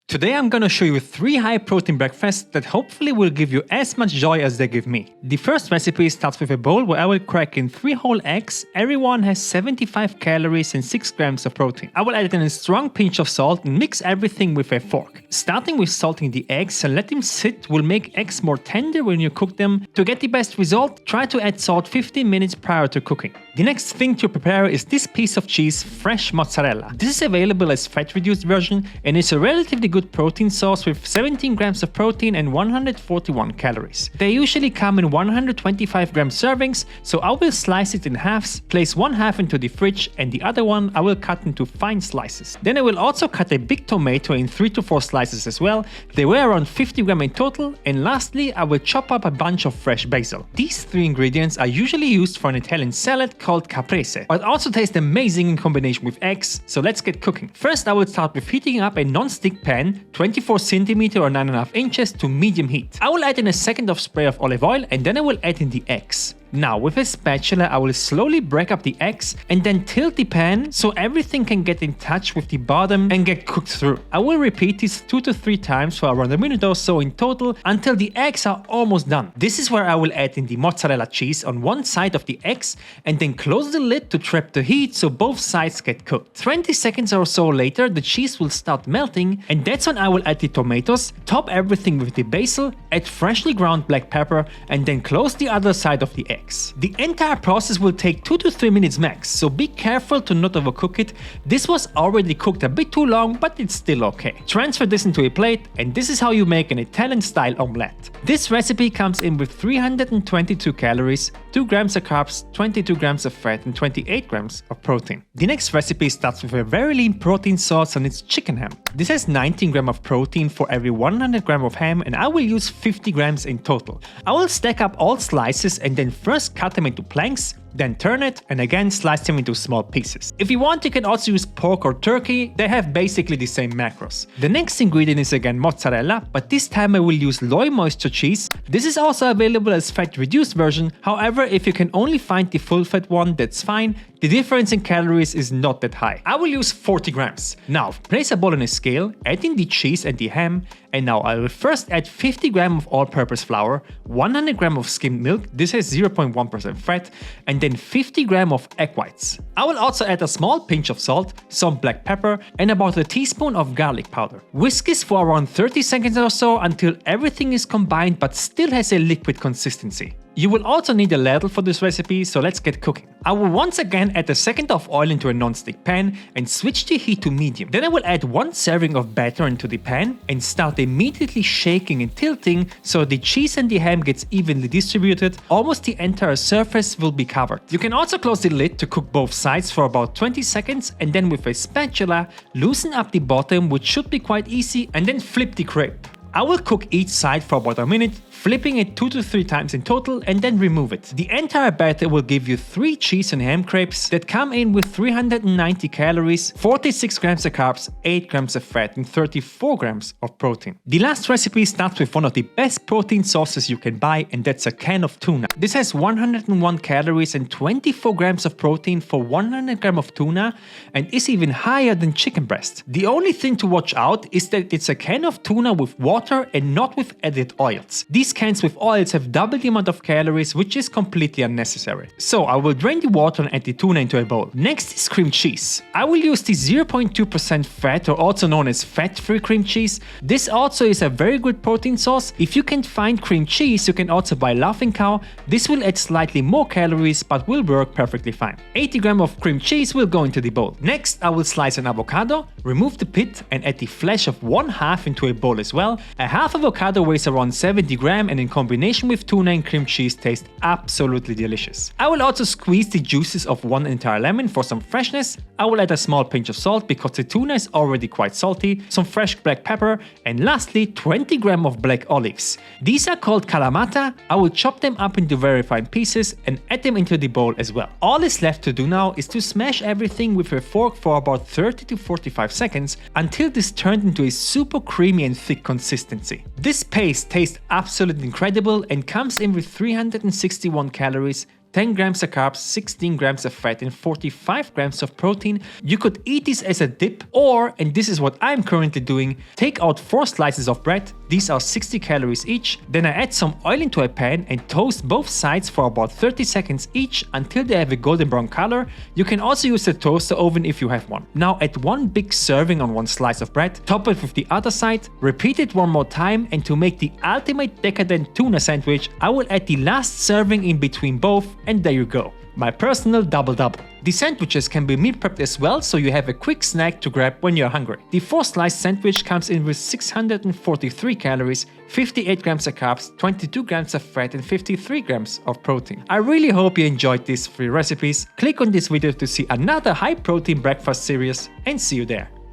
Today I'm gonna show you 3 high protein breakfasts that hopefully will give you as much joy as they give me. The first recipe starts with a bowl where I will crack in 3 whole eggs. Every one has 75 calories and 6 grams of protein. I will add in a strong pinch of salt and mix everything with a fork. Starting with salting the eggs and let them sit will make eggs more tender when you cook them. To get the best result, try to add salt 15 minutes prior to cooking. The next thing to prepare is this piece of cheese, fresh mozzarella. This is available as fat-reduced version and is a relatively good protein source with 17 grams of protein and 141 calories. They usually come in 125 gram servings, so I will slice it in halves, place one half into the fridge and the other one I will cut into fine slices. Then I will also cut a big tomato in 3 to 4 slices as well. They were around 50 gram in total, and lastly I will chop up a bunch of fresh basil. These 3 ingredients are usually used for an Italian salad called Caprese, but also taste amazing in combination with eggs, so let's get cooking. First I will start with heating up a non-stick pan 24 cm or 9.5 inches to medium heat. I will add in a second of spray of olive oil and then I will add in the eggs. Now with a spatula I will slowly break up the eggs and then tilt the pan so everything can get in touch with the bottom and get cooked through. I will repeat this 2 to 3 times for around a minute or so in total until the eggs are almost done. This is where I will add in the mozzarella cheese on one side of the eggs and then close the lid to trap the heat so both sides get cooked. 20 seconds or so later the cheese will start melting and that's when I will add the tomatoes, top everything with the basil, add freshly ground black pepper and then close the other side of the egg. The entire process will take 2 to 3 minutes max, so be careful to not overcook it. This was already cooked a bit too long, but it's still okay. Transfer this into a plate and this is how you make an Italian style omelette. This recipe comes in with 322 calories, 2 grams of carbs, 22 grams of fat and 28 grams of protein. The next recipe starts with a very lean protein source and it's chicken ham. This has 19 grams of protein for every 100 grams of ham and I will use 50 grams in total. I will stack up all slices and then first cut them into planks, then turn it and again slice them into small pieces. If you want you can also use pork or turkey, they have basically the same macros. The next ingredient is again mozzarella, but this time I will use low moisture cheese. This is also available as fat reduced version, however if you can only find the full fat one that's fine, the difference in calories is not that high. I will use 40 grams. Now place a bowl on a scale, add in the cheese and the ham, and now I will first add 50 grams of all-purpose flour, 100 grams of skimmed milk, this has 0.1% fat, and then 50 grams of egg whites. I will also add a small pinch of salt, some black pepper, and about a teaspoon of garlic powder. Whisk this for around 30 seconds or so until everything is combined but still has a liquid consistency. You will also need a ladle for this recipe, so let's get cooking. I will once again add a second of oil into a non-stick pan and switch the heat to medium. Then I will add 1 serving of batter into the pan and start immediately shaking and tilting so the cheese and the ham gets evenly distributed. Almost the entire surface will be covered. You can also close the lid to cook both sides for about 20 seconds and then with a spatula loosen up the bottom, which should be quite easy, and then flip the crepe. I will cook each side for about a minute, flipping it 2 to 3 times in total and then remove it. The entire batter will give you 3 cheese and ham crepes that come in with 390 calories, 46 grams of carbs, 8 grams of fat and 34 grams of protein. The last recipe starts with one of the best protein sources you can buy, and that's a can of tuna. This has 101 calories and 24 grams of protein for 100 grams of tuna and is even higher than chicken breast. The only thing to watch out is that it's a can of tuna with water and not with added oils. These cans with oils have double the amount of calories, which is completely unnecessary. So I will drain the water and add the tuna into a bowl. Next is cream cheese. I will use the 0.2% fat, or also known as fat-free cream cheese. This also is a very good protein source. If you can't find cream cheese, you can also buy Laughing Cow. This will add slightly more calories but will work perfectly fine. 80 grams of cream cheese will go into the bowl. Next I will slice an avocado, remove the pit and add the flesh of 1/2 into a bowl as well. A half avocado weighs around 70 grams and in combination with tuna and cream cheese tastes absolutely delicious. I will also squeeze the juices of 1 entire lemon for some freshness. I will add a small pinch of salt because the tuna is already quite salty, some fresh black pepper, and lastly 20 grams of black olives. These are called kalamata. I will chop them up into very fine pieces and add them into the bowl as well. All is left to do now is to smash everything with a fork for about 30 to 45 seconds until this turned into a super creamy and thick consistency. This paste tastes absolutely incredible and comes in with 361 calories, 10 grams of carbs, 16 grams of fat and 45 grams of protein. You could eat this as a dip or, and this is what I'm currently doing, take out 4 slices of bread, these are 60 calories each, then I add some oil into a pan and toast both sides for about 30 seconds each until they have a golden brown color. You can also use a toaster oven if you have one. Now add 1 big serving on 1 slice of bread, top it with the other side, repeat it 1 more time, and to make the ultimate decadent tuna sandwich, I will add the last serving in between both, and there you go. My personal double-double. The sandwiches can be meal prepped as well, so you have a quick snack to grab when you're hungry. The 4-slice sandwich comes in with 643 calories, 58 grams of carbs, 22 grams of fat and 53 grams of protein. I really hope you enjoyed these 3 recipes. Click on this video to see another high protein breakfast series and see you there.